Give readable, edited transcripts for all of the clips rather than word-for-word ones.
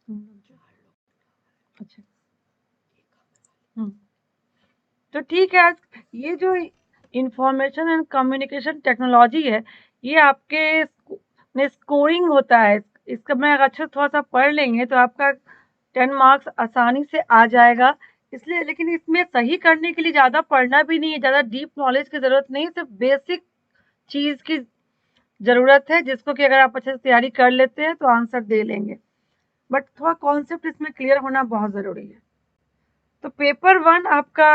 अच्छा। तो ठीक है, आज ये जो इंफॉर्मेशन एंड कम्युनिकेशन टेक्नोलॉजी है, ये आपके में स्कोरिंग होता है। इसका मैं अगर थोड़ा सा पढ़ लेंगे तो आपका 10 मार्क्स आसानी से आ जाएगा। इसलिए लेकिन इसमें सही करने के लिए ज़्यादा पढ़ना भी नहीं है, ज़्यादा डीप नॉलेज की ज़रूरत नहीं है, सिर्फ बेसिक चीज़ की ज़रूरत है, जिसको कि अगर आप अच्छे से तैयारी कर लेते हैं तो आंसर दे लेंगे। बट थोड़ा कॉन्सेप्ट इसमें क्लियर होना बहुत ज़रूरी है। तो पेपर 1 आपका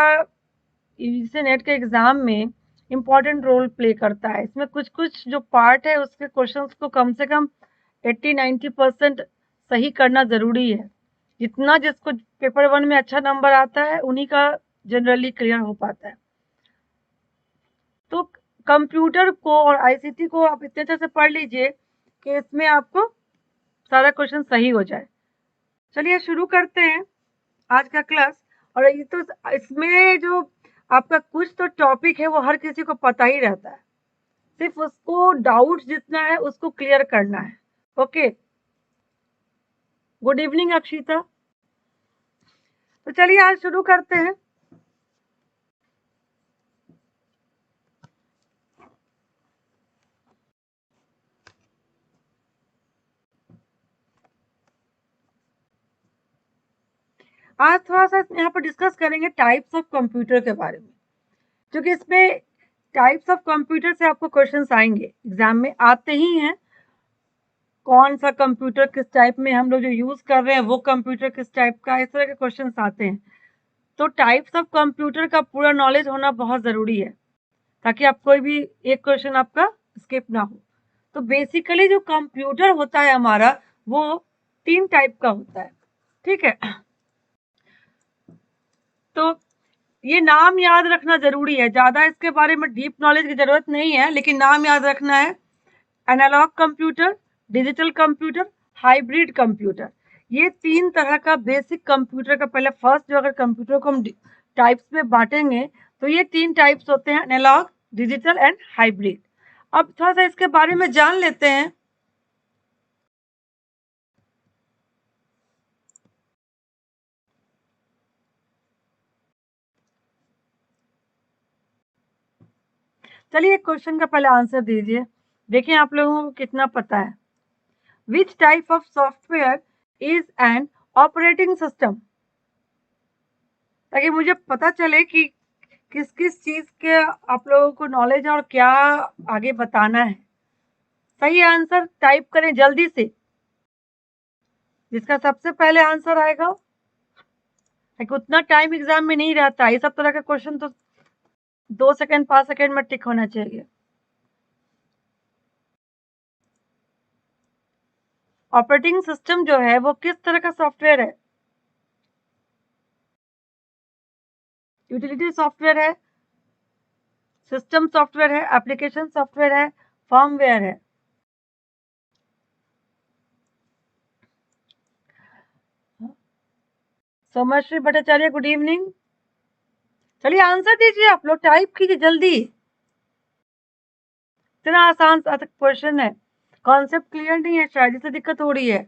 यूजीसी नेट के एग्जाम में इम्पॉर्टेंट रोल प्ले करता है। इसमें कुछ कुछ जो पार्ट है उसके क्वेश्चंस को कम से कम 80-90% सही करना ज़रूरी है। जितना जिसको पेपर 1 में अच्छा नंबर आता है उन्हीं का जनरली क्लियर हो पाता है। तो कंप्यूटर को और आईसीटी को आप इतने अच्छे से पढ़ लीजिए कि इसमें आपको सारा क्वेश्चन सही हो जाए। चलिए शुरू करते हैं आज का क्लास। और ये तो इसमें जो आपका कुछ तो टॉपिक है वो हर किसी को पता ही रहता है, सिर्फ उसको डाउट जितना है उसको क्लियर करना है। Okay, good evening Akshita. तो चलिए आज शुरू करते हैं। आज थोड़ा सा यहाँ पर डिस्कस करेंगे टाइप्स ऑफ कंप्यूटर के बारे में, क्योंकि इसमें टाइप्स ऑफ कंप्यूटर से आपको क्वेश्चंस आएंगे, एग्जाम में आते ही हैं। कौन सा कंप्यूटर किस टाइप में हम लोग जो यूज कर रहे हैं वो कंप्यूटर किस टाइप का, इस तरह के क्वेश्चंस आते हैं। तो टाइप्स ऑफ कंप्यूटर का पूरा नॉलेज होना बहुत ज़रूरी है, ताकि आप कोई भी एक क्वेश्चन आपका स्किप ना हो। तो बेसिकली जो कंप्यूटर होता है हमारा वो 3 टाइप का होता है, ठीक है। तो ये नाम याद रखना ज़रूरी है, ज़्यादा इसके बारे में डीप नॉलेज की ज़रूरत नहीं है, लेकिन नाम याद रखना है। Analogue computer, digital computer, hybrid computer. ये 3 तरह का बेसिक कंप्यूटर का पहले फर्स्ट जो अगर कंप्यूटर को हम टाइप्स में बांटेंगे तो ये 3 टाइप्स होते हैं, एनालॉग, डिजिटल एंड हाइब्रिड। अब थोड़ा सा इसके बारे में जान लेते हैं। चलिए एक क्वेश्चन का पहले आंसर दीजिए, देखिए आप लोगों को कितना पता है। Which type of software is an operating system, ताकि मुझे पता चले कि किस किस चीज के आप लोगों को नॉलेज है और क्या आगे बताना है। सही आंसर टाइप करें जल्दी से, जिसका सबसे पहले आंसर आएगा। उतना टाइम एग्जाम में नहीं रहता, ये सब तरह का क्वेश्चन तो 2 सेकंड 5 सेकंड में टिक होना चाहिए। ऑपरेटिंग सिस्टम जो है वो किस तरह का सॉफ्टवेयर है? यूटिलिटी सॉफ्टवेयर है, सिस्टम सॉफ्टवेयर है, एप्लीकेशन सॉफ्टवेयर है, फर्मवेयर है। Somshree Bhattacharya good evening. चलिए आंसर दीजिए, आप लोग टाइप कीजिए जल्दी। इतना आसान क्वेश्चन है, कॉन्सेप्ट क्लियर नहीं है शायद, इससे दिक्कत हो रही है।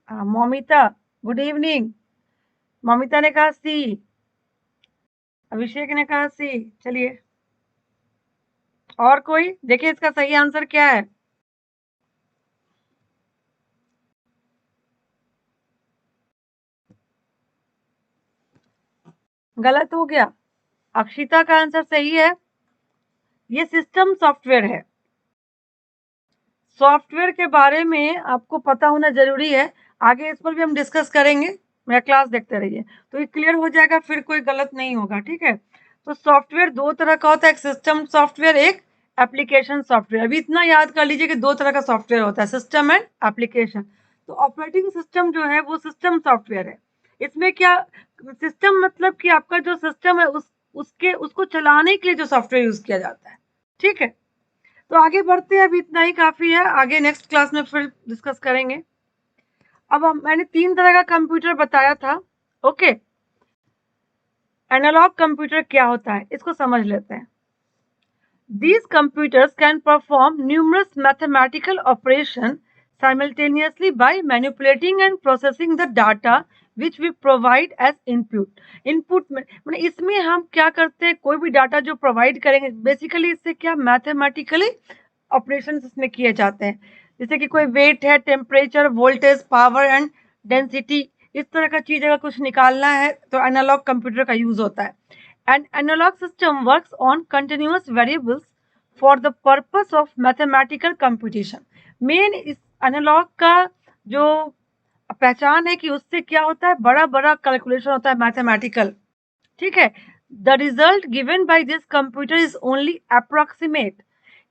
Moumita good evening. मौमिता ने कहा सी, अभिषेक ने कहा सी। चलिए और कोई देखिए इसका सही आंसर क्या है। गलत हो गया, अक्षिता का आंसर सही है। ये सिस्टम सॉफ्टवेयर है। सॉफ्टवेयर के बारे में आपको पता होना जरूरी है, आगे इस पर भी हम डिस्कस करेंगे, मेरा क्लास देखते रहिए तो ये क्लियर हो जाएगा, फिर कोई गलत नहीं होगा, ठीक है। तो सॉफ्टवेयर 2 तरह का होता है, एक सिस्टम सॉफ्टवेयर, एक एप्लीकेशन सॉफ्टवेयर। अभी इतना याद कर लीजिए कि 2 तरह का सॉफ्टवेयर होता है, सिस्टम एंड एप्लीकेशन। तो ऑपरेटिंग सिस्टम जो है वो सिस्टम सॉफ्टवेयर है। इसमें क्या, सिस्टम मतलब कि आपका जो सिस्टम है उसके उसको चलाने के लिए जो सॉफ्टवेयर यूज किया जाता है, ठीक है। तो आगे बढ़ते हैं, अभी इतना ही काफी है, आगे नेक्स्ट क्लास में फिर डिस्कस करेंगे। अब मैंने 3 तरह का कंप्यूटर बताया था, ओके। एनालॉग कंप्यूटर क्या होता है इसको समझ लेते हैं। These computers can perform numerous mathematical operations simultaneously by manipulating and processing the data which we provide as input. Input में मतलब इसमें हम क्या करते हैं, कोई भी डाटा जो प्रोवाइड करेंगे बेसिकली इससे क्या मैथमेटिकली ऑपरेशन इसमें किए जाते हैं, जैसे कि कोई वेट है, temperature, voltage, power and density, इस तरह का चीज अगर कुछ निकालना है तो एनालॉग कंप्यूटर का यूज होता है. An analog system works on continuous variables for the purpose of mathematical computation. Main इस एनालॉग का जो पहचान है कि उससे क्या होता है, बड़ा बड़ा कैलकुलेशन होता है मैथमेटिकल. ठीक है. The result given by this computer is only approximate.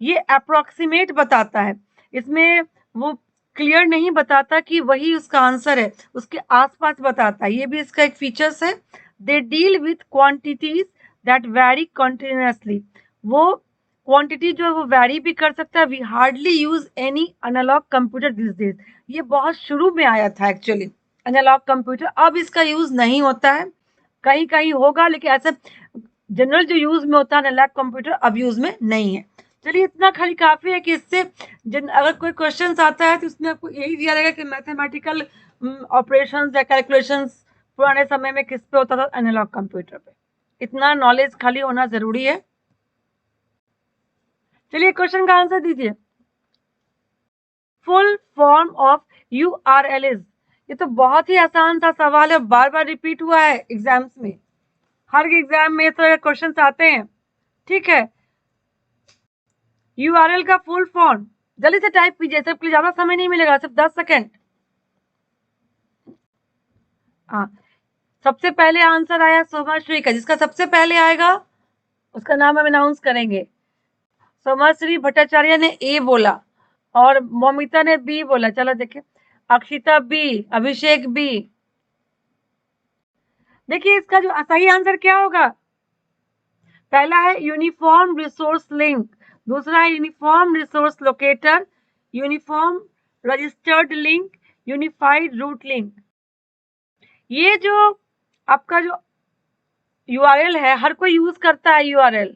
ये अप्रोक्सीमेट बताता है, इसमें वो क्लियर नहीं बताता कि वही उसका आंसर है, उसके आसपास बताता है. ये भी इसका एक फीचर्स है. They deal with quantities that vary continuously. वो क्वांटिटी जो है वो वैरी भी कर सकता है. We hardly use any analogue computer this days. ये बहुत शुरू में आया था एक्चुअली एनालॉग कंप्यूटर, अब इसका यूज नहीं होता है. कहीं कहीं होगा लेकिन ऐसे जनरल जो यूज में होता है एनालॉग कंप्यूटर अब यूज में नहीं है. चलिए इतना खाली काफी है कि इससे अगर कोई क्वेश्चन आता है तो उसमें आपको यही दिया रहेगा कि मैथमेटिकल ऑपरेशंस या कैलकुलेशंस पुराने समय में किस पे होता था, एनालॉग कंप्यूटर पे. इतना नॉलेज खाली होना जरूरी है. चलिए क्वेश्चन का आंसर दीजिए. Full form of URL is. ये तो बहुत ही आसान सा सवाल है, बार बार रिपीट हुआ है एग्जाम्स में, हर एग्जाम में तो क्वेश्चन आते हैं. ठीक है. URL का फुल फॉर्म जल्दी से टाइप कीजिए, सबके लिए ज्यादा समय नहीं मिलेगा, सिर्फ 10 सेकेंड. हाँ, सबसे पहले आंसर आया सोमाश्री का. जिसका सबसे पहले आएगा उसका नाम हम अनाउंस करेंगे. सोमाश्री भट्टाचार्य ने ए बोला और मौमिता ने बी बोला. चलो देखिए, अक्षिता बी, अभिषेक बी. देखिए इसका जो सही आंसर क्या होगा, पहला है यूनिफॉर्म रिसोर्स लिंक, दूसरा है uniform resource locator, uniform registered link, unified route link. ये जो आपका जो URL है, हर कोई यूज करता है URL,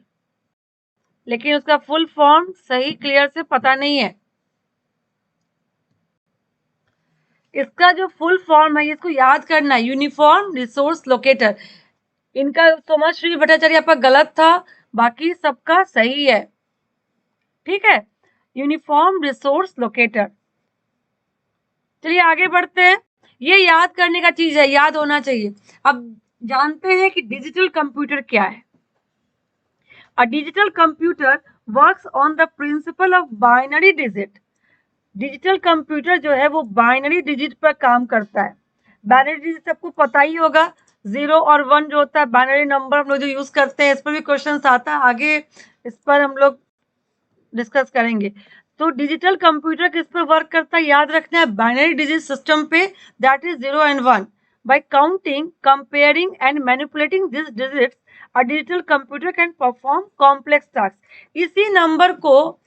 लेकिन उसका फुल फॉर्म सही क्लियर से पता नहीं है. इसका जो फुल फॉर्म है इसको याद करना है, यूनिफॉर्म रिसोर्स लोकेटर. इनका सोमाश्री भट्टाचार्य आपका गलत था, बाकी सबका सही है. ठीक है, यूनिफॉर्म रिसोर्स लोकेटर. चलिए आगे बढ़ते हैं. ये याद करने का चीज है, याद होना चाहिए. अब जानते हैं कि डिजिटल कंप्यूटर क्या है. A digital computer works on the principle of binary digit. Digital computer जो है वो बाइनरी डिजिट पर काम करता है. बाइनरी डिजिट सबको पता ही होगा, 0 और 1 जो होता है बाइनरी नंबर हम लोग जो यूज करते हैं. इस पर भी क्वेश्चन आता है, आगे इस पर हम लोग डिस्कस करेंगे. तो डिजिटल कंप्यूटर किस पर वर्क करता है, याद रखना है बाइनरी डिजिट सिस्टम पे, that is 0 and 1. Bye counting, comparing and manipulating this digits, a digital computer can perform complex task. इसी नंबर को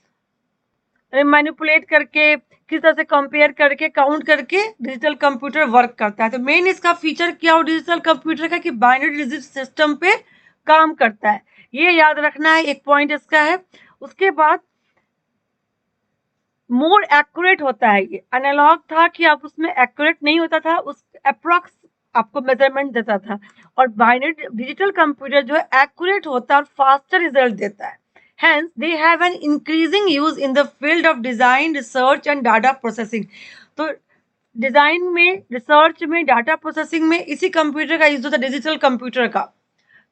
मैनिपुलेट करके, किस तरह से कंपेयर करके, काउंट करके डिजिटल कंप्यूटर वर्क करता है. तो मेन इसका फीचर क्या हो डिजिटल कंप्यूटर का कि बाइनरी डिजिट सिस्टम पे काम करता है. ये याद रखना है, एक पॉइंट इसका है. उसके बाद मोर एक्यूरेट होता है. ये एनालॉग था कि आप उसमें एक्यूरेट नहीं होता था, उस अप्रॉक्स आपको मेजरमेंट देता था. और बाइनरी डिजिटल कंप्यूटर जो है एक्यूरेट होता है और फास्टर रिजल्ट देता है. Hence, they have an increasing use in the field of design, research and data processing. तो डिजाइन में, रिसर्च में, डाटा प्रोसेसिंग में इसी कंप्यूटर का यूज होता है, डिजिटल कंप्यूटर का.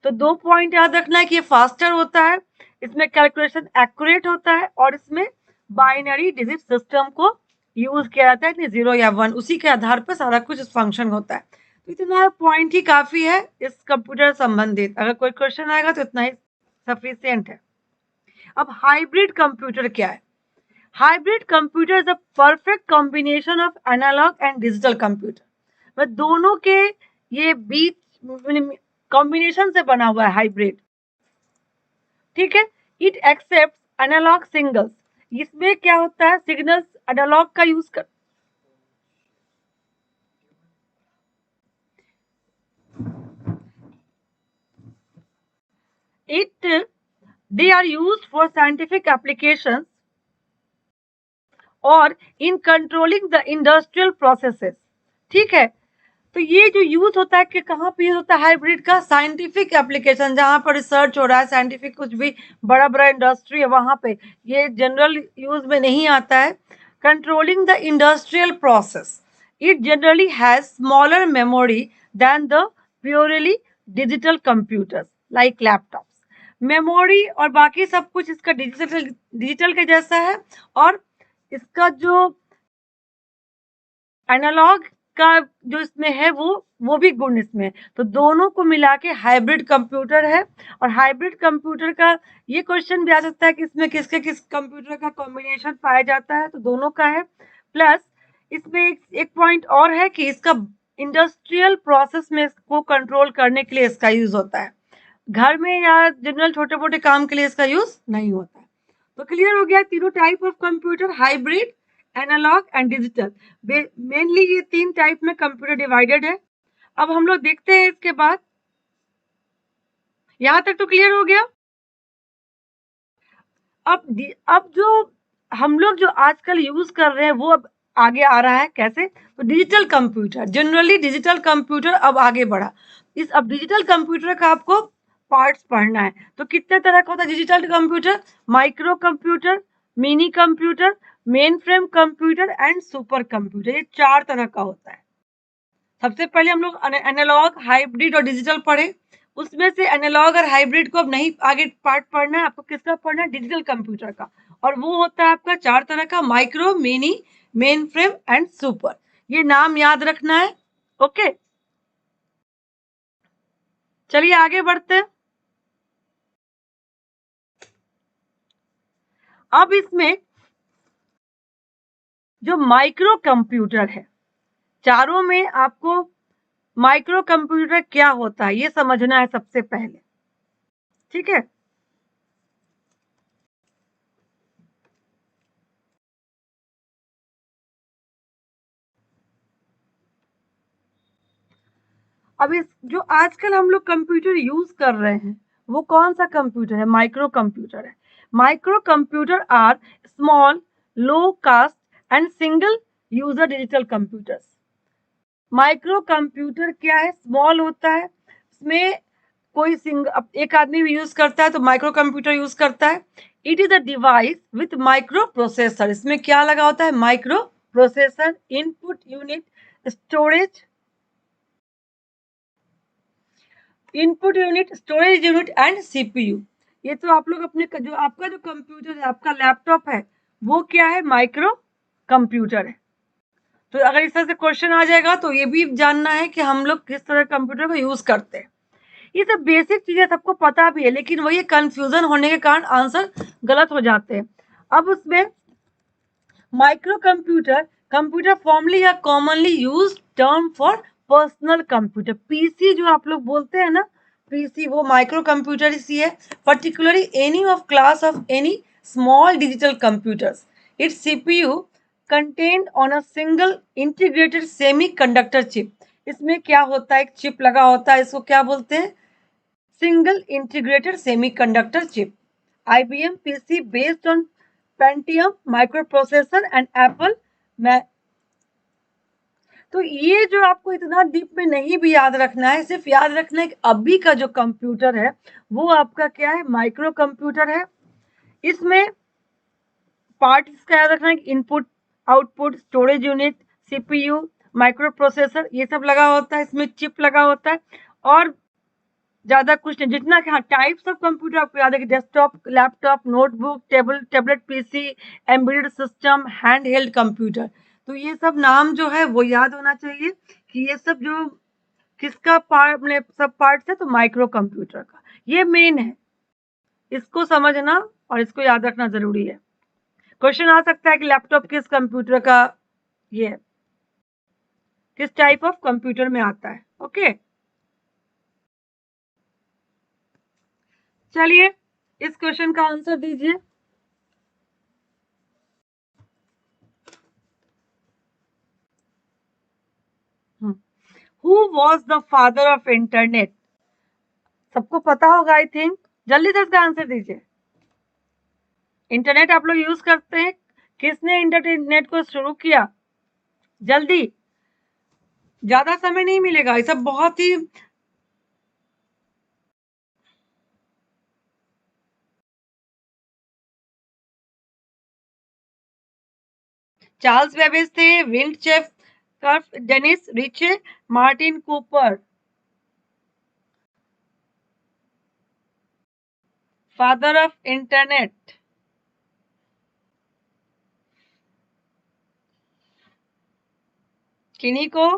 तो 2 पॉइंट याद रखना है कि ये फास्टर होता है, इसमें कैलकुलेशन एक्यूरेट होता है और इसमें बाइनरी डिजिट सिस्टम को यूज किया जाता है, 0 या 1, उसी के आधार पर सारा कुछ फंक्शन होता है. तो इतना पॉइंट ही काफी है इस कंप्यूटर संबंधित. अगर कोई क्वेश्चन आएगा तो इतना ही सफिशियंट है. अब हाइब्रिड कंप्यूटर क्या है. Hybrid computer is a perfect combination of analogue and digital computer. मतलब दोनों के ये बीच कॉम्बिनेशन से बना हुआ है हाइब्रिड. ठीक है. It accept analog signals. इसमें क्या होता है, सिग्नल्स एनालॉग का यूज कर. It they are used for scientific applications और in controlling the industrial processes. ठीक है, तो ये जो यूज होता है कि कहाँ पे यूज होता है हाइब्रिड का, साइंटिफिक एप्लीकेशन जहां पर रिसर्च हो रहा है, साइंटिफिक कुछ भी बड़ा बड़ा इंडस्ट्री है वहां पे, ये जनरल यूज में नहीं आता है। Controlling the industrial process, it generally has smaller memory than the purely digital computers like laptops. Memory और बाकी सब कुछ इसका डिजिटल डिजिटल के जैसा है, और इसका जो एनालॉग का जो इसमें है वो भी गुण इसमें है। तो दोनों को मिला के हाइब्रिड कंप्यूटर है। और हाइब्रिड कंप्यूटर का ये क्वेश्चन भी आ सकता है कि इसमें किसके किस कंप्यूटर का कॉम्बिनेशन पाया जाता है, तो दोनों का है। प्लस इसमें एक पॉइंट और है कि इसका इंडस्ट्रियल प्रोसेस में इसको कंट्रोल करने के लिए इसका यूज होता है, घर में या जनरल छोटे मोटे काम के लिए इसका यूज नहीं होता है। तो क्लियर हो गया तीनों type of computer, hybrid, analogue and digital. Mainly ये तीन टाइप में कंप्यूटर डिवाइडेड है। अब हम लोग देखते हैं इसके बाद, यहां तक तो क्लियर हो गया। अब जो हम लोग जो आजकल यूज कर रहे हैं वो अब आगे आ रहा है कैसे, तो digital computer, generally digital computer अब आगे बढ़ा। अब डिजिटल कंप्यूटर का आपको पार्ट्स पढ़ना है। तो कितने तरह का होता है digital computer, micro computer, mini computer, main frame computer and super computer, ये चार तरह का होता है। सबसे पहले हम लोग एनालॉग, हाइब्रिड और डिजिटल पढ़े। उसमें से एनालॉग और हाइब्रिड को अब नहीं आगे पार्ट पढ़ना है, आपको किसका पढ़ना है, डिजिटल कंप्यूटर का। और वो होता है आपका चार तरह का, micro, mini, main frame and super. ये नाम याद रखना है। ओके, चलिए आगे बढ़ते हैं। अब इसमें जो माइक्रो कंप्यूटर है, चारों में आपको माइक्रो कंप्यूटर क्या होता है ये समझना है सबसे पहले। ठीक है, अब इस जो आजकल हम लोग कंप्यूटर यूज कर रहे हैं वो कौन सा कंप्यूटर है, माइक्रो कंप्यूटर है। Microcomputer are small, low cost and single user digital computers. Microcomputer क्या है, स्मॉल होता है, इसमें कोई एक आदमी भी यूज करता है तो माइक्रो कंप्यूटर यूज करता है। It is a device with micro processor, इसमें क्या लगा होता है, micro processor, input unit, storage input unit, storage unit and CPU. ये तो आप लोग अपने जो आपका जो कंप्यूटर है, आपका लैपटॉप है, वो क्या है, माइक्रो कंप्यूटर है। तो अगर इस तरह से क्वेश्चन आ जाएगा तो ये भी जानना है कि हम लोग किस तरह कंप्यूटर को यूज करते हैं। ये सब बेसिक चीजें सबको पता भी है, लेकिन वही कंफ्यूजन होने के कारण आंसर गलत हो जाते हैं। अब उसमें माइक्रो कंप्यूटर, कंप्यूटर फॉर्मली या commonly use term for personal computer, PC जो आप लोग बोलते हैं ना, पीसी वो माइक्रो कंप्यूटर ही है। Particularly any of class of any small digital computers, it's CPU contained on a single integrated semi conductor chip. इसमें क्या होता है, एक चिप लगा होता है, इसको क्या बोलते हैं, single integrated semi conductor chip. IBM PC based on Pentium microprocessor and Apple Mac। तो ये जो आपको इतना डीप में नहीं भी याद रखना है, सिर्फ याद रखना है कि अभी का जो कंप्यूटर है वो आपका क्या है, माइक्रो कंप्यूटर है। इसमें पार्ट इसका याद रखना है कि input, output, storage unit, CPU, micro processor, ये सब लगा होता है, इसमें चिप लगा होता है। और ज्यादा कुछ नहीं, जितना कि हाँ टाइप्स ऑफ कंप्यूटर आपको याद है कि desktop, laptop, notebook, tablet PC, embedded system, hand held computer. तो ये सब नाम जो है वो याद होना चाहिए कि ये सब जो किसका पार्ट, सब पार्ट है, तो माइक्रो कंप्यूटर का ये मेन है, इसको समझना और इसको याद रखना जरूरी है। क्वेश्चन आ सकता है कि लैपटॉप किस कंप्यूटर का ये है, किस टाइप ऑफ कंप्यूटर में आता है। ओके, चलिए इस क्वेश्चन का आंसर दीजिए। Who was the father of internet, सबको पता होगा आई थिंक, जल्दी से इसका आंसर दीजिए। इंटरनेट आप लोग यूज करते हैं? किसने इंटरनेट को शुरू किया? जल्दी, ज्यादा समय नहीं मिलेगा, ये सब बहुत ही चार्ल्स बेबेज थे, Vint Cerf, Dennis Ritchie, Martin Cooper. Father of internet. किन्हीं को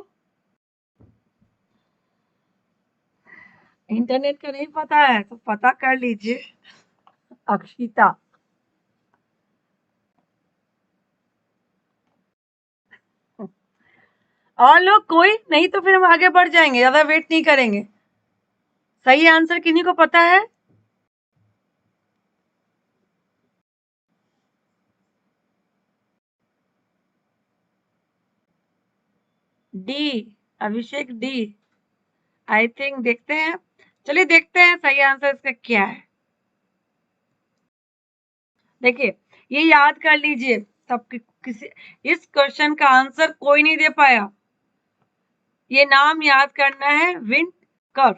इंटरनेट का नहीं पता है तो पता कर लीजिए। अक्षिता। और लोग कोई नहीं तो फिर हम आगे बढ़ जाएंगे, ज्यादा वेट नहीं करेंगे। सही आंसर किन्हीं को पता है? D, Abhishek D. I think देखते हैं, चलिए देखते हैं सही आंसर इसका क्या है। देखिए, ये याद कर लीजिए सब किसी, इस क्वेश्चन का आंसर कोई नहीं दे पाया। ये नाम याद करना है, विंड कर्व।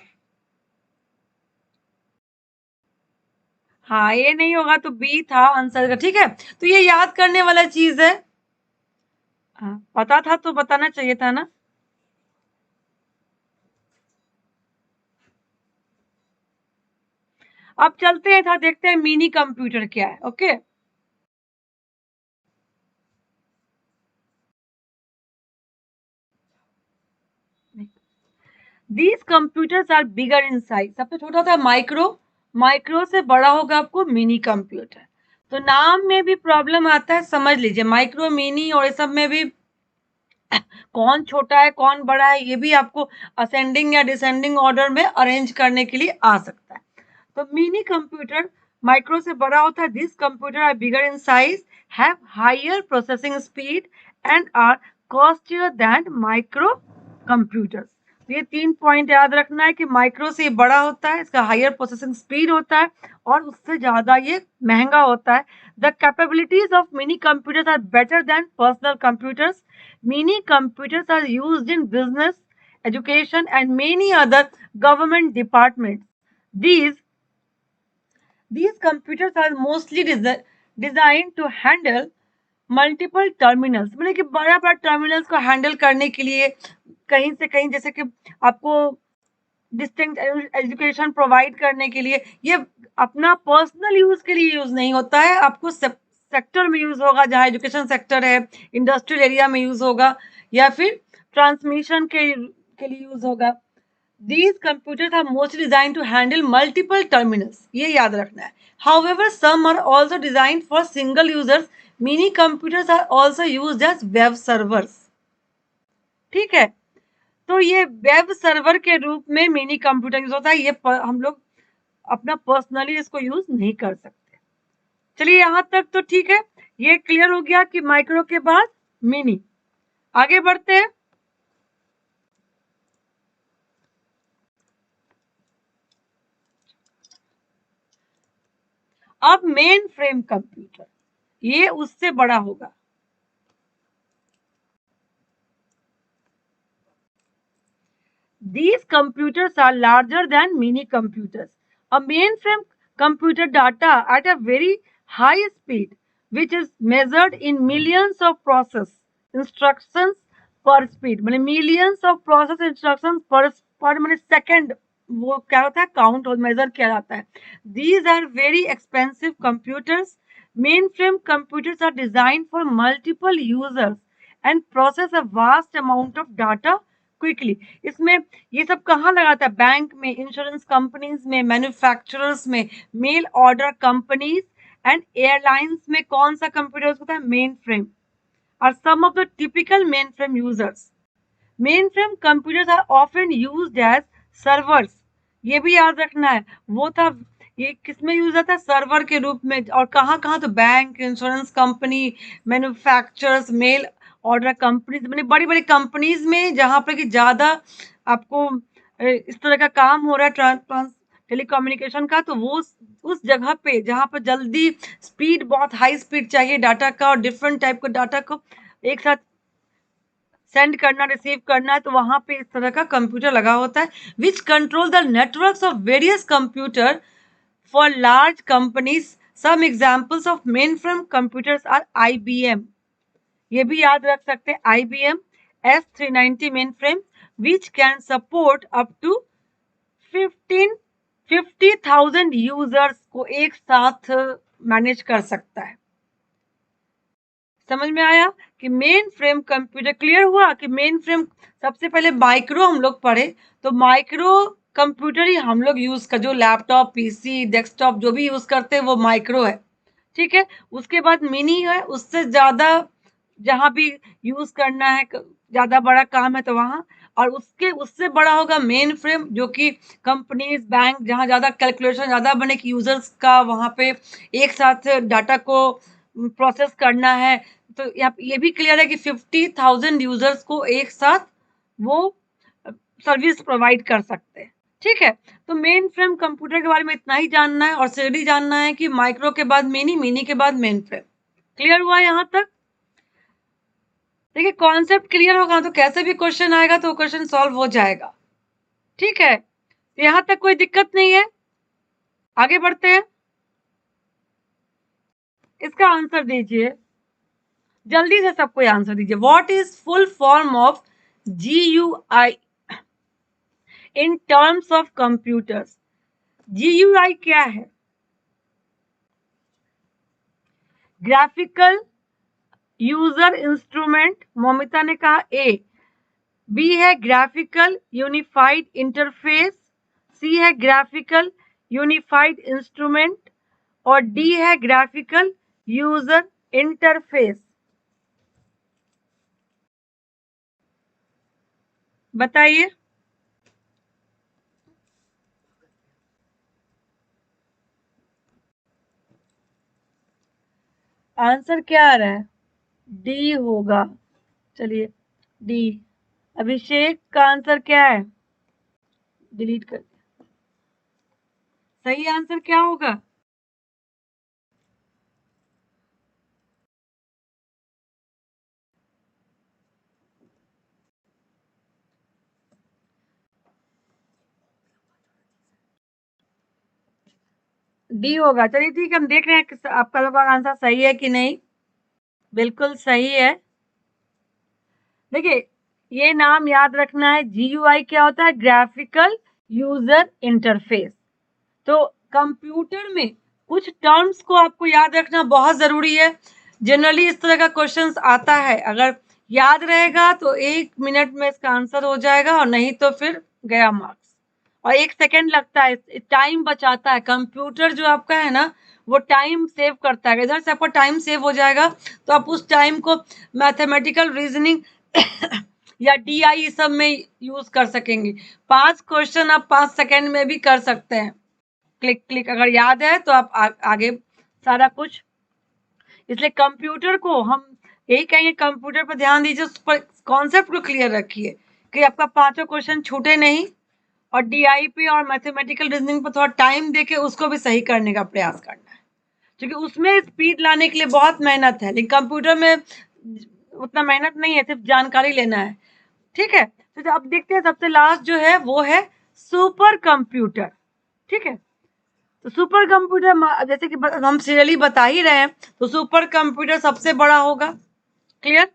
हाँ, ये नहीं होगा तो बी था आंसर का, ठीक है। तो ये याद करने वाला चीज है। हाँ, पता था तो बताना चाहिए था ना। अब चलते हैं था, देखते हैं मिनी कंप्यूटर क्या है। Okay, these computers are bigger in size. सबसे छोटा था माइक्रो, माइक्रो से बड़ा होगा आपको मिनी कंप्यूटर। तो नाम में भी प्रॉब्लम आता है, समझ लीजिए। माइक्रो, मिनी और ये सब में भी कौन छोटा है कौन बड़ा है, ये भी आपको असेंडिंग या डिसेंडिंग ऑर्डर में अरेंज करने के लिए आ सकता है। तो मिनी कंप्यूटर माइक्रो से बड़ा होता है। This computer are bigger in size, have higher processing speed and are costlier than microcomputers. तो ये 3 पॉइंट याद रखना है कि माइक्रो से बड़ा होता है, इसका हायर प्रोसेसिंग स्पीड होता है और उससे ज्यादा ये महंगा होता है। The capabilities of minicomputers are better than personal computers. Minicomputers are used in business, education and many other government departments. These these computers are mostly designed to handle multiple terminals, मतलब कि बड़ा बड़ा terminals को handle करने के लिए, कहीं से कहीं, जैसे कि आपको डिस्टिंक्ट एजुकेशन प्रोवाइड करने के लिए। ये अपना पर्सनल यूज के लिए यूज नहीं होता है, आपको सेक्टर में यूज होगा, जहां एजुकेशन सेक्टर है, इंडस्ट्रियल एरिया में यूज होगा, या फिर ट्रांसमिशन के लिए यूज होगा। These computers are mostly designed to handle multiple terminals. ये याद रखना है। However, some are also designed for single users. Mini computers are also used as web servers. ठीक है, तो ये वेब सर्वर के रूप में मिनी कंप्यूटर यूज होता है। ये हम लोग अपना पर्सनली इसको यूज नहीं कर सकते। चलिए यहां तक तो ठीक है, ये क्लियर हो गया कि माइक्रो के बाद मिनी। आगे बढ़ते हैं। अब मेन फ्रेम कंप्यूटर, ये उससे बड़ा होगा। These computers are larger than mini computers. A mainframe computer data at a very high speed, which is measured in millions of process instructions per speed. मतलब millions of process instructions per मतलब second, वो क्या होता है, count और major किया जाता है। These are very expensive computers. Mainframe computers are designed for multiple users and process a vast amount of data quickly. इसमें ये सब कहाँ लगाता है? बैंक में, इंश्योरेंस कंपनीज में, मैन्युफैक्चरर्स में, mail order companies and airlines में। कौन सा कंप्यूटर होता है? Mainframe. और some of the typical mainframe users, mainframe computers are often used as servers. ये भी याद रखना है, वो था, ये किसमें यूज होता है? सर्वर के रूप में। और कहाँ कहाँ? तो bank, insurance company, manufacturers, mail order companies, मैंने बड़ी बड़ी कंपनीज में, जहां पर कि ज्यादा आपको इस तरह का काम हो रहा है, टेलीकम्युनिकेशन का, तो वो उस जगह पे जहाँ पर जल्दी स्पीड, बहुत हाई स्पीड चाहिए डाटा का, और डिफरेंट टाइप के डाटा को एक साथ सेंड करना, रिसीव करना है, तो वहां पे इस तरह का कंप्यूटर लगा होता है, which control the networks of various computer for large companies. Some examples of mainframe computers are IBM. ये भी याद रख सकते हैं, IBM S390 mainframe which can support up to 50,000 users को एक साथ मैनेज कर सकता है. समझ में आया कि मेन फ्रेम कंप्यूटर, क्लियर हुआ कि मेन फ्रेम, सबसे पहले माइक्रो हम लोग पढ़े, तो माइक्रो कंप्यूटर ही हम लोग यूज कर, जो लैपटॉप, PC, डेस्कटॉप जो भी यूज करते हैं वो माइक्रो है, ठीक है. उसके बाद मिनी है, उससे ज्यादा जहां भी यूज करना है, ज्यादा बड़ा काम है तो वहां, और उससे बड़ा होगा मेन फ्रेम, जो कि कंपनीज, बैंक, जहां ज्यादा कैलकुलेशन ज्यादा बने कि यूजर्स का वहां पे एक साथ डाटा को प्रोसेस करना है. तो ये भी क्लियर है कि 50,000 यूजर्स को एक साथ वो सर्विस प्रोवाइड कर सकते हैं, ठीक है. तो मेन फ्रेम कंप्यूटर के बारे में इतना ही जानना है, और सीढ़ी जानना है कि माइक्रो के बाद मिनी, मिनी के बाद मेन फ्रेम. क्लियर हुआ यहाँ तक? देखिए, कॉन्सेप्ट क्लियर होगा तो कैसे भी क्वेश्चन आएगा तो क्वेश्चन सॉल्व हो जाएगा, ठीक है. यहाँ तक कोई दिक्कत नहीं है, आगे बढ़ते हैं. इसका आंसर दीजिए, जल्दी से सबको आंसर दीजिए. What is full form of GUI in terms of computers? GUI क्या है? ग्राफिकल यूजर इंस्ट्रूमेंट, मोमिता ने कहा A. B है ग्राफिकल यूनिफाइड इंटरफेस, C है ग्राफिकल यूनिफाइड इंस्ट्रूमेंट, और D है ग्राफिकल यूजर इंटरफेस. बताइए. आंसर क्या आ रहा है? D होगा. चलिए, D. अभिषेक का आंसर क्या है? डिलीट कर दिया. सही आंसर क्या होगा? D होगा. चलिए ठीक है, हम देख रहे हैं कि आपका लोग का आंसर सही है कि नहीं. बिल्कुल सही है. देखिए, ये नाम याद रखना है. GUI क्या होता है? Graphical user interface. तो कंप्यूटर में कुछ टर्म्स को आपको याद रखना बहुत जरूरी है. जनरली इस तरह का क्वेश्चन आता है, अगर याद रहेगा तो 1 मिनट में इसका आंसर हो जाएगा, और नहीं तो फिर गया मार्क्स. और 1 सेकेंड लगता है, टाइम बचाता है कंप्यूटर जो आपका है ना, वो टाइम सेव करता है. इधर से आपका टाइम सेव हो जाएगा, तो आप उस टाइम को मैथमेटिकल रीजनिंग या DI सब में यूज कर सकेंगे. 5 क्वेश्चन आप 5 सेकेंड में भी कर सकते हैं. क्लिक क्लिक अगर याद है तो आप आगे सारा कुछ. इसलिए कंप्यूटर को हम यही कहेंगे, कंप्यूटर पर ध्यान दीजिए, उस पर कॉन्सेप्ट को क्लियर रखिए कि आपका 5 क्वेश्चन छूटे नहीं, और DI पे और मैथमेटिकल रीजनिंग पर थोड़ा टाइम देके उसको भी सही करने का प्रयास करना है, क्योंकि उसमें स्पीड लाने के लिए बहुत मेहनत है, लेकिन कंप्यूटर में उतना मेहनत नहीं है, सिर्फ जानकारी लेना है, ठीक है. तो अब देखते हैं सबसे लास्ट जो है वो है सुपर कंप्यूटर, ठीक है. तो सुपर कंप्यूटर जैसे कि हम सीरियली बता ही रहे हैं, तो सुपर कंप्यूटर सबसे बड़ा होगा. Clear?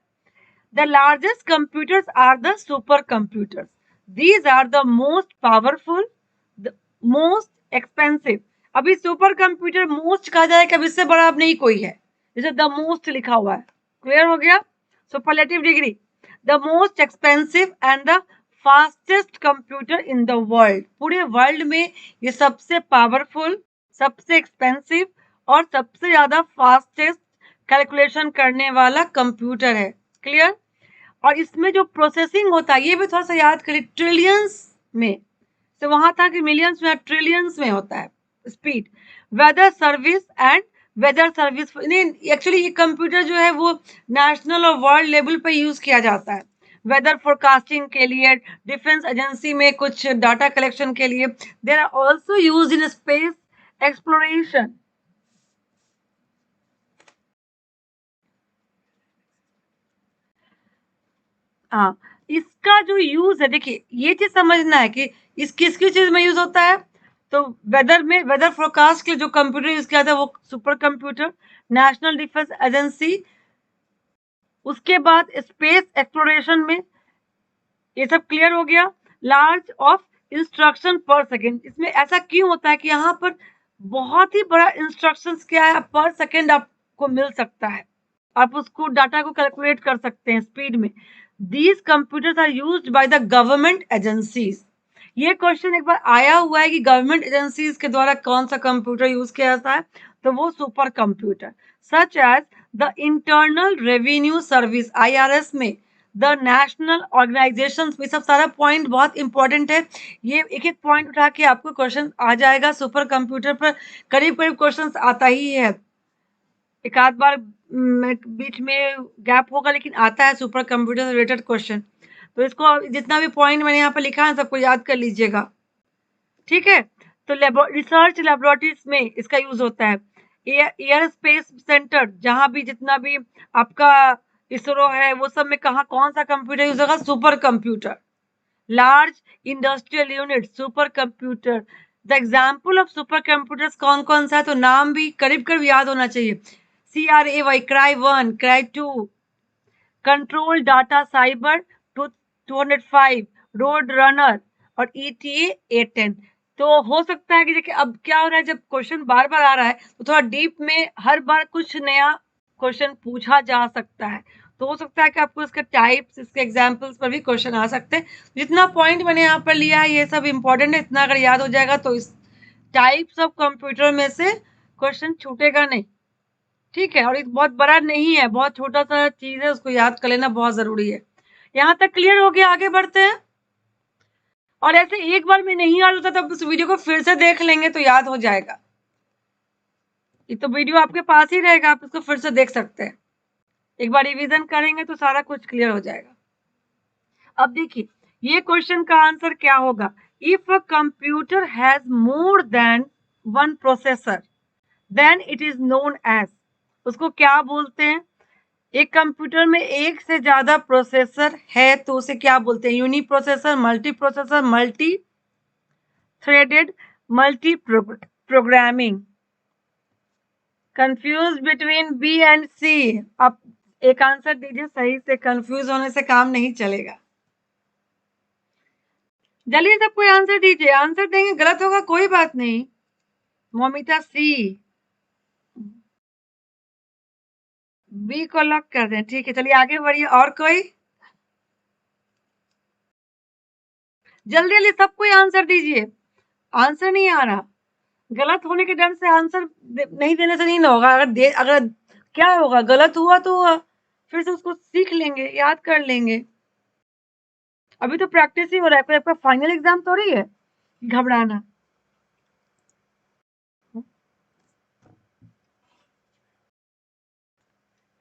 The largest computers are the supercomputers. These are the most powerful, the most expensive. अभी सुपर कंप्यूटर मोस्ट कहा जाए कि अब इससे बड़ा अब नहीं कोई है, जैसे द मोस्ट लिखा हुआ है. क्लियर हो गया? Superlative degree. The most expensive and the fastest computer in the world. पूरे वर्ल्ड में ये सबसे पावरफुल, सबसे एक्सपेंसिव और सबसे ज्यादा फास्टेस्ट कैलकुलेशन करने वाला कंप्यूटर है. क्लियर? और इसमें जो प्रोसेसिंग होता है, ये भी थोड़ा सा याद करिए, ट्रिलियंस में से वहां था कि मिलियंस में, ट्रिलियंस में होता है speed. Weather service and weather service, actually ये कंप्यूटर जो है वो नेशनल और वर्ल्ड लेवल पे यूज किया जाता है. वेदर फोरकास्टिंग के लिए, डिफेंस एजेंसी में कुछ डाटा कलेक्शन के लिए। They are also use in space exploration. हाँ, इसका जो यूज है, देखिए ये चीज समझना है कि इस किस किस चीज में यूज होता है। तो वेदर में, वेदर फोरकास्ट के लिए जो कंप्यूटर यूज किया था वो super computer, national defence agency. उसके बाद स्पेस एक्सप्लोरेशन में, ये सब क्लियर हो गया। लार्ज ऑफ इंस्ट्रक्शन पर सेकेंड, इसमें ऐसा क्यों होता है कि यहाँ पर बहुत ही बड़ा इंस्ट्रक्शंस क्या है पर सेकेंड आपको मिल सकता है, आप उसको डाटा को कैलकुलेट कर सकते हैं स्पीड में। These computers are used by the government agencies. ये क्वेश्चन एक बार आया हुआ है कि गवर्नमेंट एजेंसीज के द्वारा कौन सा कंप्यूटर यूज किया जाता है, तो वो supercomputer. Such as the internal revenue service, IRS में, द नेशनल ऑर्गेनाइजेशन में। सब सारा पॉइंट बहुत इंपॉर्टेंट है, ये एक एक पॉइंट उठा के आपको क्वेश्चन आ जाएगा। सुपर कंप्यूटर पर करीब करीब क्वेश्चन आता ही है, एक आध बार बीच में गैप होगा लेकिन आता है सुपर कंप्यूटर से रिलेटेड क्वेश्चन। तो इसको जितना भी पॉइंट मैंने यहाँ पर लिखा है सबको याद कर लीजिएगा, ठीक है। तो रिसर्च लेबोरेटरीज में इसका यूज होता है। एयर स्पेस सेंटर, जहां भी जितना भी आपका इसरो है वो सब में कहा कौन सा कंप्यूटर यूज होगा, super computer. Large industrial unit, super computer. The example of super computers कौन कौन सा है, तो नाम भी करीब करीब याद होना चाहिए। CRAY, cry 1, cry 2, control data cyber 205, road runner और ETA 810। तो हो सकता है कि देखिए अब क्या हो रहा है, जब क्वेश्चन बार बार आ रहा है तो थोड़ा डीप में हर बार कुछ नया क्वेश्चन पूछा जा सकता है। तो हो सकता है कि आपको इसके टाइप्स, इसके एग्जाम्पल्स पर भी क्वेश्चन आ सकते हैं। जितना पॉइंट मैंने यहाँ पर लिया है ये सब इंपॉर्टेंट है, इतना अगर याद हो जाएगा तो इस टाइप्स ऑफ कंप्यूटर में से क्वेश्चन छूटेगा नहीं, ठीक है। और ये बहुत बड़ा नहीं है, बहुत छोटा सा चीज है, उसको याद कर लेना बहुत जरूरी है। यहाँ तक क्लियर हो गया, आगे बढ़ते हैं। और ऐसे एक बार में नहीं याद होता तब उस वीडियो को फिर से देख लेंगे तो याद हो जाएगा। ये तो वीडियो आपके पास ही रहेगा, आप इसको फिर से देख सकते हैं। एक बार रिवीजन करेंगे तो सारा कुछ क्लियर हो जाएगा। अब देखिए ये क्वेश्चन का आंसर क्या होगा। If a computer has more than one processor then it is known as, उसको क्या बोलते हैं। एक कंप्यूटर में एक से ज्यादा प्रोसेसर है तो उसे क्या बोलते हैं, uniprocessor, multiprocessor, multithreaded, multiprogramming. Confuse between B and C. आप एक आंसर दीजिए सही से, कंफ्यूज होने से काम नहीं चलेगा। जल्दी सब कोई आंसर दीजिए, आंसर देंगे गलत होगा कोई बात नहीं। मोमिता सी, बी को लॉक कर दें, ठीक है। चलिए आगे बढ़िए, और कोई जल्दी जल्दी सब कोई आंसर दीजिए। आंसर नहीं आ रहा, गलत होने के डर से आंसर नहीं देने से नहीं ना होगा। अगर क्या होगा, गलत हुआ तो हुआ, फिर से उसको सीख लेंगे, याद कर लेंगे। अभी तो प्रैक्टिस ही हो रहा है, कोई आपका फाइनल एग्जाम तो रही है घबराना।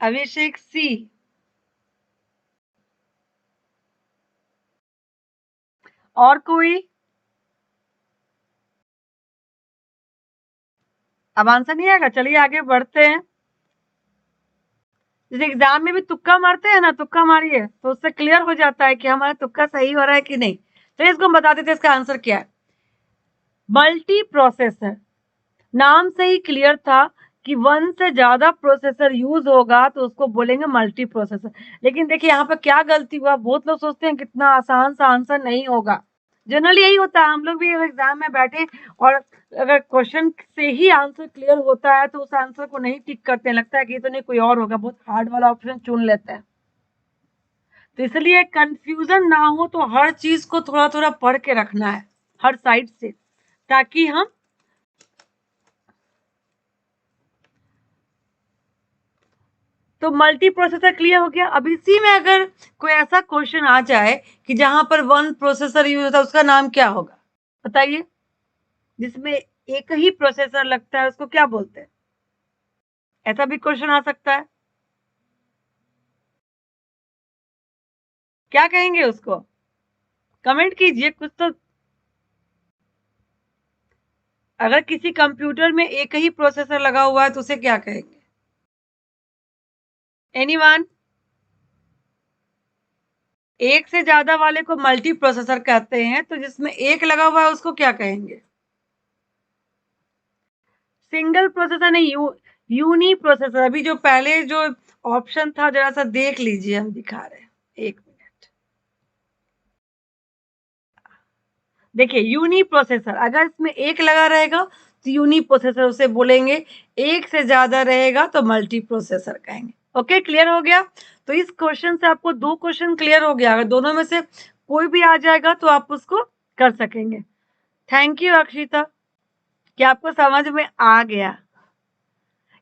अभिषेक सी, और कोई। अब आंसर नहीं आएगा, चलिए आगे बढ़ते हैं। जैसे एग्जाम में भी तुक्का मारते हैं ना, तुक्का मारिए तो उससे क्लियर हो जाता है कि हमारा तुक्का सही हो रहा है कि नहीं। चलिए इसको हम बता देते हैं इसका आंसर क्या है। मल्टी प्रोसेसर, नाम से ही क्लियर था कि वन से ज्यादा प्रोसेसर यूज होगा तो उसको बोलेंगे मल्टी प्रोसेसर। लेकिन देखिए यहाँ पे क्या गलती हुआ, बहुत लोग सोचते हैं कितना आसान सा आंसर नहीं होगा। जनरली यही होता है, हम लोग भी एग्जाम में बैठे और अगर क्वेश्चन से ही आंसर क्लियर होता है तो उस आंसर को नहीं टिक करते हैं, लगता है कि ये तो नहीं कोई और होगा, बहुत हार्ड वाला ऑप्शन चुन लेते हैं। तो इसलिए कंफ्यूजन ना हो तो हर चीज को थोड़ा थोड़ा पढ़ के रखना है हर साइड से, ताकि हम तो मल्टी प्रोसेसर क्लियर हो गया। अब इसी में अगर कोई ऐसा क्वेश्चन आ जाए कि जहां पर वन प्रोसेसर यूज होता है, उसका नाम क्या होगा बताइए। जिसमें एक ही प्रोसेसर लगता है उसको क्या बोलते हैं, ऐसा भी क्वेश्चन आ सकता है। क्या कहेंगे उसको? कमेंट कीजिए कुछ तो। अगर किसी कंप्यूटर में एक ही प्रोसेसर लगा हुआ है तो उसे क्या कहेंगे? एनीवन? एक से ज्यादा वाले को मल्टी प्रोसेसर कहते हैं, तो जिसमें एक लगा हुआ है उसको क्या कहेंगे? सिंगल प्रोसेसर नहीं, यूनी प्रोसेसर। अभी जो पहले जो ऑप्शन था जरा सा देख लीजिए, हम दिखा रहे हैं, एक मिनट। देखिए यूनी प्रोसेसर, अगर इसमें एक लगा रहेगा तो यूनी प्रोसेसर उसे बोलेंगे, एक से ज्यादा रहेगा तो मल्टी प्रोसेसर कहेंगे। ओके, क्लियर हो गया? तो इस क्वेश्चन से आपको 2 क्वेश्चन क्लियर हो गया। अगर दोनों में से कोई भी आ जाएगा तो आप उसको कर सकेंगे। थैंक यू अक्षिता, क्या आपको समझ में आ गया?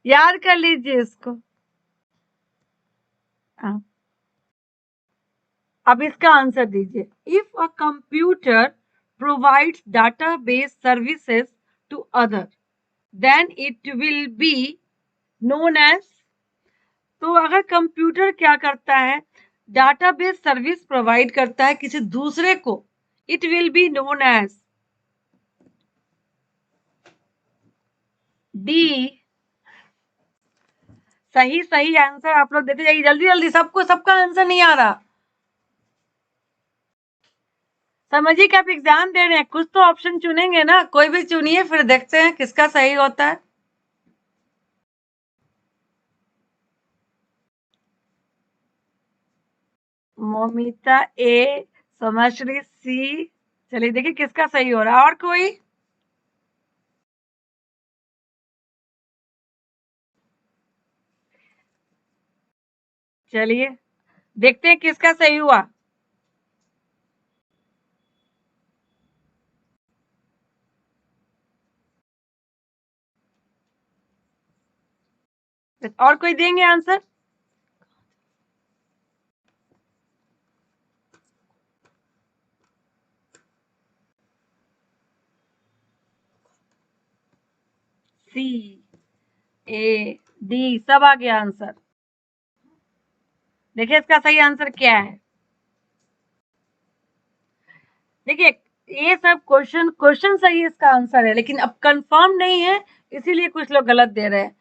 याद कर लीजिए इसको। हाँ। अब इसका आंसर दीजिए। If a computer provides database services to other, then it will be known as. तो अगर कंप्यूटर क्या करता है, डाटाबेस सर्विस प्रोवाइड करता है किसी दूसरे को, it will be known as. D. सही सही आंसर आप लोग देते जाइए, जल्दी जल्दी। सबको सबका आंसर नहीं आ रहा। समझिए कि आप एग्जाम दे रहे हैं, कुछ तो ऑप्शन चुनेंगे ना, कोई भी चुनिए, फिर देखते हैं किसका सही होता है। मोमिता ए, समश्री सी। चलिए देखिए किसका सही हो रहा है। और कोई? चलिए देखते हैं किसका सही हुआ। और कोई देंगे आंसर? सी, ए, डी, सब आ गया आंसर। देखिए इसका सही आंसर क्या है। देखिए ये सब क्वेश्चन क्वेश्चन सही इसका आंसर है, लेकिन अब कंफर्म नहीं है, इसीलिए कुछ लोग गलत दे रहे हैं।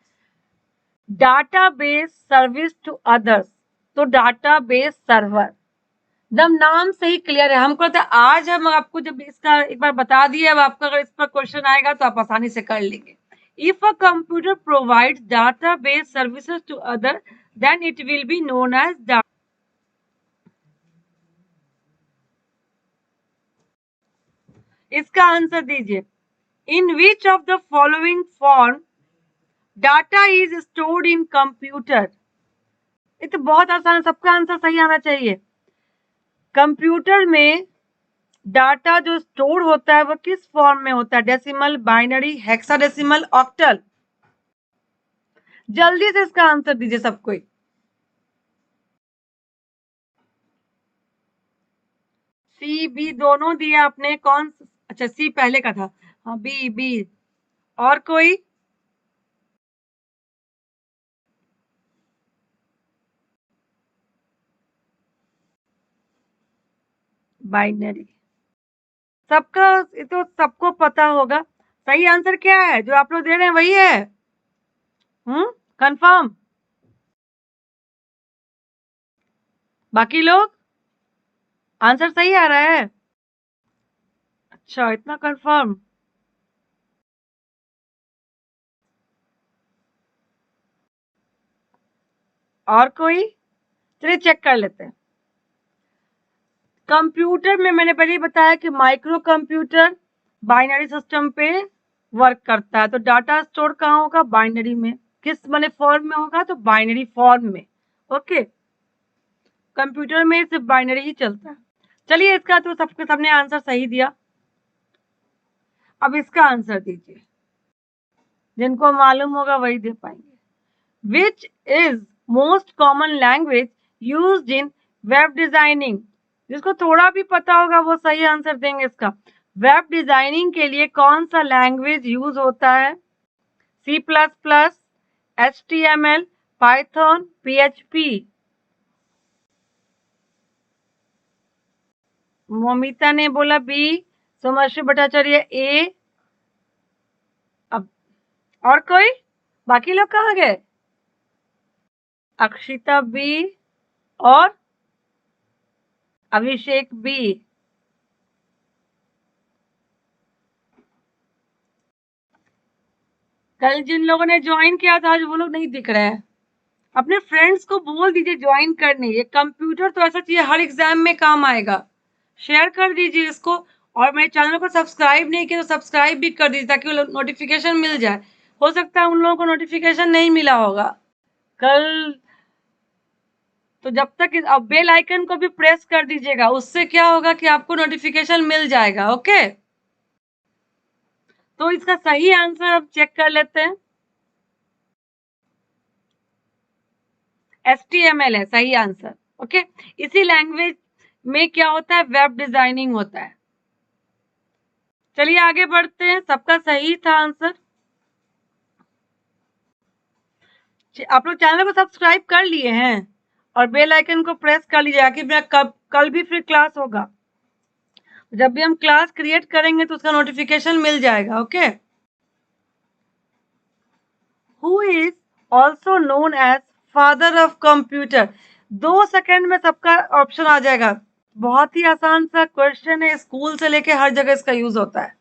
डाटाबेस सर्विस टू अदर्स, तो डाटाबेस सर्वर, एकदम नाम से ही क्लियर है। हमको लगता है आज हम आपको जब इसका एक बार बता दिए, अब आपका अगर इस पर क्वेश्चन आएगा तो आप आसानी से कर लेंगे। If a computer provides database services to other, then it will be known as. इसका आंसर दीजिए। In which of the following form data is stored in computer? ये तो बहुत आसान है, सबका आंसर सही आना चाहिए। कंप्यूटर में डाटा जो स्टोर होता है वो किस फॉर्म में होता है? Decimal, binary, hexadecimal, octal? जल्दी से इसका आंसर दीजिए सब कोई। सी बी दोनों दिए आपने, कौन? अच्छा सी पहले का था। हाँ बी बी। और कोई? बाइनरी। सबका, ये तो सबको पता होगा। सही आंसर क्या है जो आप लोग दे रहे हैं, वही है? कंफर्म? बाकी लोग आंसर सही आ रहा है? अच्छा, इतना कंफर्म। और कोई? चलिए चेक कर लेते हैं। कंप्यूटर में मैंने पहले ही बताया कि माइक्रो कंप्यूटर बाइनरी सिस्टम पे वर्क करता है, तो डाटा स्टोर कहाँ होगा? बाइनरी में। किस वाले फॉर्म में होगा? तो बाइनरी फॉर्म में। ओके, कंप्यूटर में सिर्फ बाइनरी ही चलता है। चलिए इसका तो सबके सबने आंसर सही दिया। अब इसका आंसर दीजिए, जिनको मालूम होगा वही दे पाएंगे। Which is most common language used in web designing? जिसको थोड़ा भी पता होगा वो सही आंसर देंगे इसका। वेब डिजाइनिंग के लिए कौन सा लैंग्वेज यूज होता है? C plus plus, H T M L, Python, P H P? Momita ने बोला बी, सोमश्री भट्टाचार्य ए। अब और कोई बाकी लोग कहाँ गए? अक्षिता बी और अभिषेक बी। कल जिन लोगों ने ज्वाइन किया था आज वो लोग नहीं दिख रहे हैं। अपने फ्रेंड्स को बोल दीजिए ज्वाइन करने। ये कंप्यूटर तो ऐसा चीज हर एग्जाम में काम आएगा। शेयर कर दीजिए इसको। और मेरे चैनल को सब्सक्राइब नहीं किया तो सब्सक्राइब भी कर दीजिए ताकि नोटिफिकेशन मिल जाए। हो सकता है उन लोगों को नोटिफिकेशन नहीं मिला होगा कल। तो जब तक अब बेल आइकन को भी प्रेस कर दीजिएगा, उससे क्या होगा कि आपको नोटिफिकेशन मिल जाएगा। ओके, तो इसका सही आंसर अब चेक कर लेते हैं। HTML है सही आंसर। ओके, इसी लैंग्वेज में क्या होता है, वेब डिजाइनिंग होता है। चलिए आगे बढ़ते हैं। सबका सही था आंसर। आप लोग चैनल को सब्सक्राइब कर लिए हैं और बेल आइकन को प्रेस कर लीजिएगा कि मैं कल भी फ्री क्लास होगा। जब भी हम क्लास क्रिएट करेंगे तो उसका नोटिफिकेशन मिल जाएगा। Okay, who is also known as father of computer. 2 second में सबका ऑप्शन आ जाएगा। बहुत ही आसान सा क्वेश्चन है, स्कूल से लेके हर जगह इसका यूज होता है।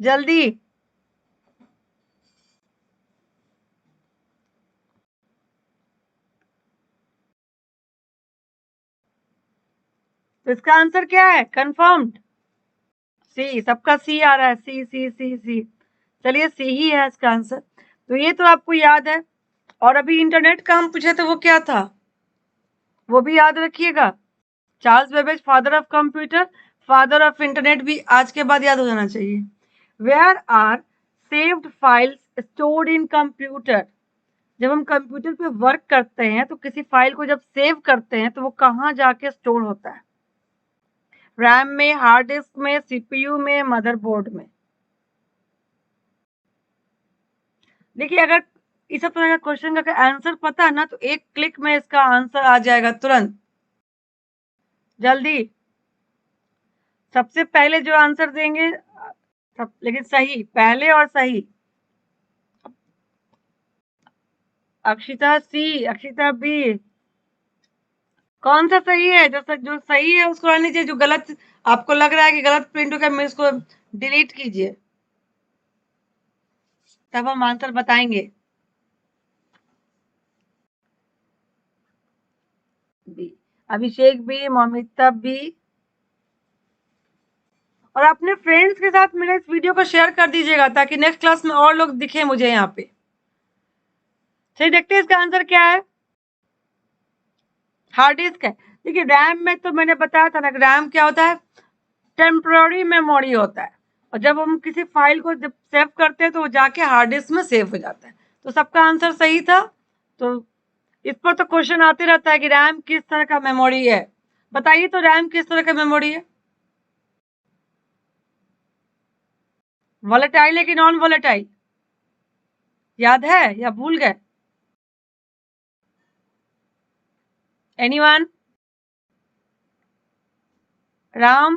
जल्दी। तो इसका आंसर क्या है? कंफर्म्ड सी। सबका सी आ रहा है, सी सी सी सी। चलिए सी ही है इसका आंसर। तो ये तो आपको याद है। और अभी इंटरनेट का हम पूछे तो वो क्या था, वो भी याद रखिएगा। Charles Babbage father of computer, father of internet भी आज के बाद याद हो जाना चाहिए। Where are saved files stored in computer. जब हम कंप्यूटर पे वर्क करते हैं तो किसी फाइल को जब सेव करते हैं तो वो कहाँ जाके स्टोर होता है? रैम में, हार्ड डिस्क में, सीपीयू में, मदरबोर्ड में। देखिए अगर इस तरह का क्वेश्चन का आंसर पता है ना तो एक क्लिक में इसका आंसर आ जाएगा तुरंत। जल्दी। सबसे पहले जो आंसर देंगे लेकिन सही, पहले और सही। अक्षिता सी, अक्षिता बी। कौन सा सही है? जो सही है उसको रहने दीजिए, जो गलत आपको लग रहा है कि गलत प्रिंट हो गया मैं इसको डिलीट कीजिए, तब हम आंसर बताएंगे। बी, अभिषेक बी, मोमिता बी। और अपने फ्रेंड्स के साथ मेरे इस वीडियो को शेयर कर दीजिएगा ताकि नेक्स्ट क्लास में और लोग दिखे मुझे यहाँ पे। चलिए देखते हैं इसका आंसर क्या है। हार्ड डिस्क है। देखिए रैम में तो मैंने बताया था ना, रैम क्या होता है, टेम्पररी मेमोरी होता है। और जब हम किसी फाइल को जब सेव करते हैं तो वो जाके हार्ड डिस्क में सेव हो जाता है। तो सबका आंसर सही था। तो इस पर तो क्वेश्चन आते रहता है कि रैम किस तरह का मेमोरी है। बताइए तो रैम किस तरह का मेमोरी है? वॉलेटाइल है कि नॉन वॉलेटाइल? याद है या भूल गए? एनीवन? रैम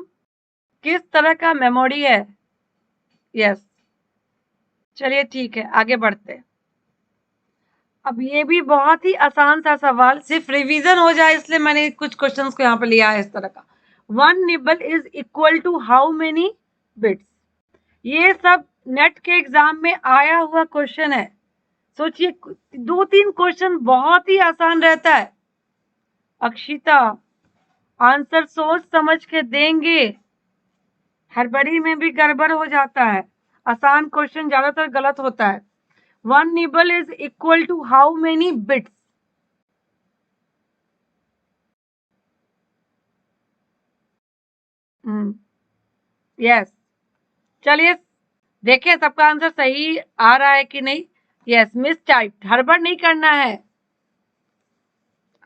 किस तरह का मेमोरी है? यस। चलिए ठीक है आगे बढ़ते हैं। अब ये भी बहुत ही आसान सा सवाल, सिर्फ रिवीजन हो जाए इसलिए मैंने कुछ क्वेश्चंस को यहाँ पे लिया है इस तरह का। 1 nibble is equal to how many bits. ये सब नेट के एग्जाम में आया हुआ क्वेश्चन है। सोचिए 2-3 क्वेश्चन बहुत ही आसान रहता है। अक्षिता आंसर सोच समझ के देंगे, हड़बड़ी में भी गड़बड़ हो जाता है। आसान क्वेश्चन ज्यादातर गलत होता है। 1 nibble is equal to how many bits? Yes. चलिए देखिए सबका आंसर सही आ रहा है कि नहीं। यस, मिस टाइप, हड़बड़ नहीं करना है।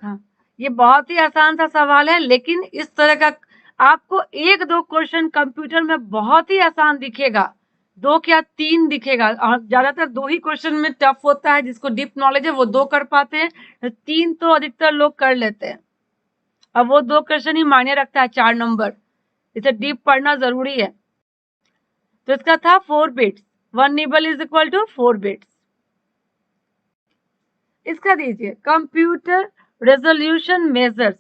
हाँ, ये बहुत ही आसान सा सवाल है लेकिन इस तरह का आपको 1-2 क्वेश्चन कंप्यूटर में बहुत ही आसान दिखेगा, 2 या 3 दिखेगा। और ज्यादातर 2 ही क्वेश्चन में टफ होता है। जिसको डीप नॉलेज है वो 2 कर पाते हैं, 3 तो अधिकतर लोग कर लेते हैं। अब वो 2 क्वेश्चन ही मायने रखता है, 4 नंबर, इसे डीप पढ़ना जरूरी है। तो इसका था 4 bits, 1 nibble is equal to 4 bits. इसका दीजिए computer resolution measures.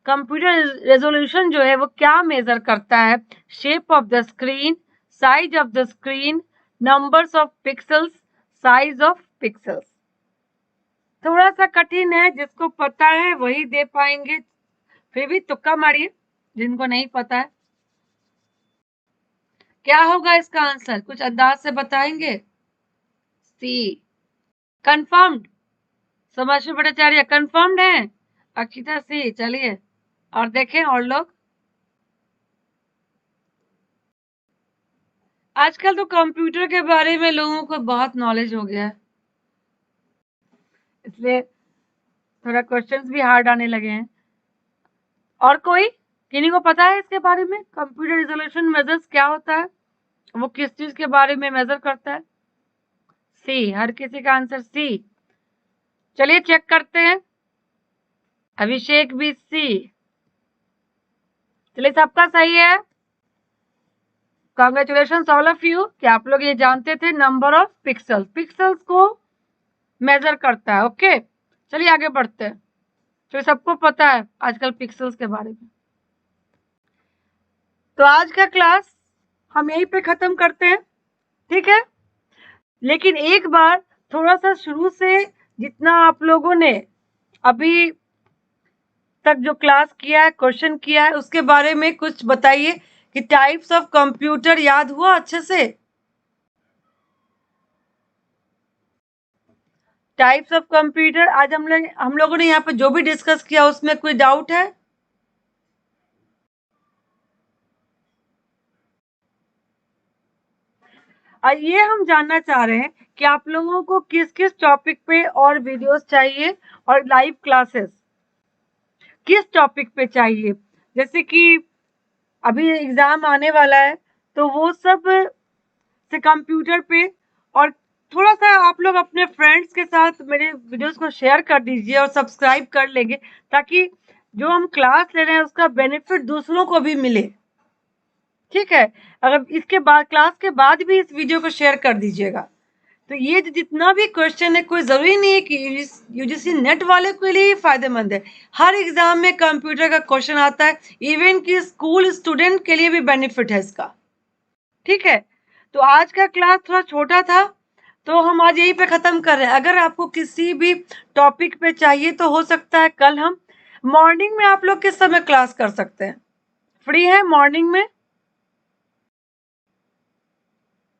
Computer resolution जो है वो क्या मेजर करता है? Shape of the screen, size of the screen, numbers of pixels, size of pixels. थोड़ा सा कठिन है, जिसको पता है वही दे पाएंगे, फिर भी तुक्का मारिए जिनको नहीं पता है। क्या होगा इसका आंसर, कुछ अंदाज से बताएंगे? सी। कंफर्म्ड? समाश्री भट्टाचार्य कंफर्म्ड है? अक्षिता सी। चलिए और देखें और लोग। आजकल तो कंप्यूटर के बारे में लोगों को बहुत नॉलेज हो गया है, इसलिए थोड़ा क्वेश्चंस भी हार्ड आने लगे हैं। और कोई, किन्हीं को पता है इसके बारे में? कंप्यूटर रिजोल्यूशन मेजर्स क्या होता है, वो किस चीज के बारे में मेजर करता है? सी। हर किसी का आंसर सी। चलिए चेक करते हैं। अभिषेक भी सी। चलिए सबका सही है। कॉन्ग्रेचुलेशन ऑल ऑफ यू कि आप लोग ये जानते थे नंबर ऑफ पिक्सल्स, पिक्सल्स को मेजर करता है। ओके चलिए आगे बढ़ते हैं। तो सबको पता है आजकल पिक्सल्स के बारे में। तो आज का क्लास हम यहीं पे खत्म करते हैं, ठीक है? लेकिन एक बार थोड़ा सा शुरू से जितना आप लोगों ने अभी तक जो क्लास किया है, क्वेश्चन किया है, उसके बारे में कुछ बताइए कि टाइप्स ऑफ कंप्यूटर याद हुआ अच्छे से? टाइप्स ऑफ कंप्यूटर आज हम लोगों ने यहाँ पे जो भी डिस्कस किया उसमें कोई डाउट है? और ये हम जानना चाह रहे हैं कि आप लोगों को किस किस टॉपिक पे और वीडियोस चाहिए और लाइव क्लासेस किस टॉपिक पे चाहिए। जैसे कि अभी एग्जाम आने वाला है, तो वो सब से कंप्यूटर पे, और थोड़ा सा आप लोग अपने फ्रेंड्स के साथ मेरे वीडियोस को शेयर कर दीजिए और सब्सक्राइब कर लेंगे, ताकि जो हम क्लास ले रहे हैं उसका बेनिफिट दूसरों को भी मिले, ठीक है? अगर इसके बाद क्लास के बाद भी इस वीडियो को शेयर कर दीजिएगा। तो ये जितना भी क्वेश्चन है, कोई जरूरी नहीं है कि यूजीसी नेट वाले के लिए फायदेमंद है। हर एग्जाम में कंप्यूटर का क्वेश्चन आता है, इवन कि स्कूल स्टूडेंट के लिए भी बेनिफिट है इसका, ठीक है? तो आज का क्लास थोड़ा छोटा था, तो हम आज यहीं पे खत्म कर रहे हैं। अगर आपको किसी भी टॉपिक पे चाहिए तो हो सकता है कल हम मॉर्निंग में, आप लोग किस समय क्लास कर सकते हैं? फ्री है मॉर्निंग में?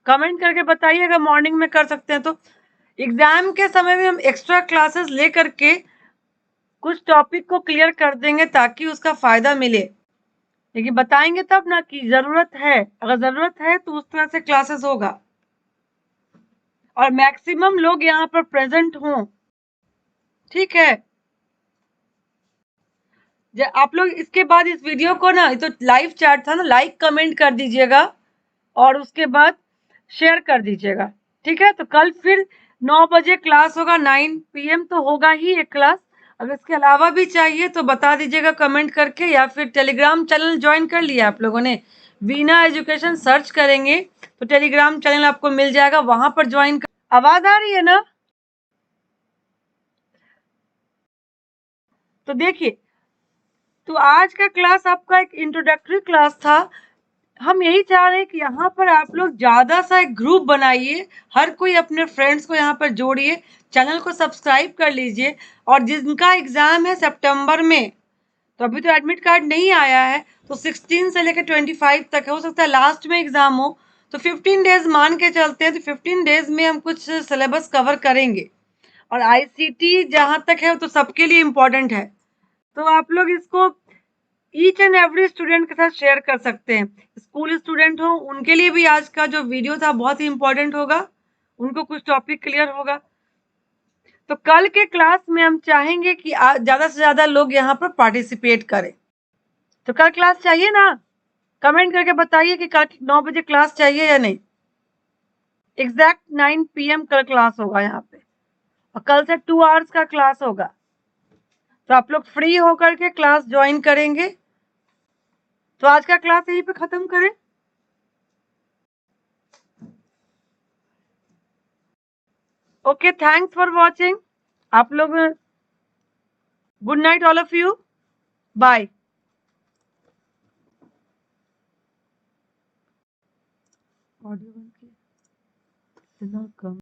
कमेंट करके बताइए अगर मॉर्निंग में कर सकते हैं तो। एग्जाम के समय में हम एक्स्ट्रा क्लासेस ले करके कुछ टॉपिक को क्लियर कर देंगे ताकि उसका फायदा मिले, लेकिन बताएंगे तब ना कि जरूरत है। अगर जरूरत है तो उस तरह से क्लासेस होगा और मैक्सिमम लोग यहाँ पर प्रेजेंट हों, ठीक है? आप लोग इसके बाद इस वीडियो को ना, तो लाइव चैट था ना, लाइक कमेंट कर दीजिएगा और उसके बाद शेयर कर दीजिएगा, ठीक है? तो कल फिर 9 बजे क्लास होगा, 9 PM तो होगा ही एक क्लास। अगर इसके अलावा भी चाहिए तो बता दीजिएगा कमेंट करके, या फिर टेलीग्राम चैनल ज्वाइन कर लिया आप लोगों ने? वीना एजुकेशन सर्च करेंगे तो टेलीग्राम चैनल आपको मिल जाएगा, वहां पर ज्वाइन कर। आवाज आ रही है ना? तो देखिए, तो आज का क्लास आपका एक इंट्रोडक्टरी क्लास था। हम यही चाह रहे हैं कि यहाँ पर आप लोग ज्यादा सा एक ग्रुप बनाइए, हर कोई अपने फ्रेंड्स को यहाँ पर जोड़िए, चैनल को सब्सक्राइब कर लीजिए। और जिनका एग्जाम है सितंबर में, तो अभी तो एडमिट कार्ड नहीं आया है, तो 16 से लेकर 25 तक है, हो सकता है लास्ट में एग्जाम हो, तो 15 डेज मान के चलते हैं। तो 15 डेज में हम कुछ सिलेबस कवर करेंगे, और आईसीटी जहां तक है तो सबके लिए इम्पोर्टेंट है, तो आप लोग इसको ईच एंड एवरी स्टूडेंट के साथ शेयर कर सकते हैं। स्कूल स्टूडेंट हो उनके लिए भी आज का जो वीडियो था बहुत ही इंपॉर्टेंट होगा, उनको कुछ टॉपिक क्लियर होगा। तो कल के क्लास में हम चाहेंगे कि ज्यादा से ज्यादा लोग यहाँ पर पार्टिसिपेट करें। तो कल क्लास चाहिए ना? कमेंट करके बताइए कि कल 9 बजे क्लास चाहिए या नहीं। एग्जैक्ट 9 PM कल क्लास होगा यहाँ पे, और कल से 2 आवर्स का क्लास होगा। तो आप लोग फ्री होकर के क्लास ज्वाइन करेंगे। तो आज का क्लास यहीं पे खत्म करें। Okay, thanks for watching. आप लोग good night all of you, bye. Audio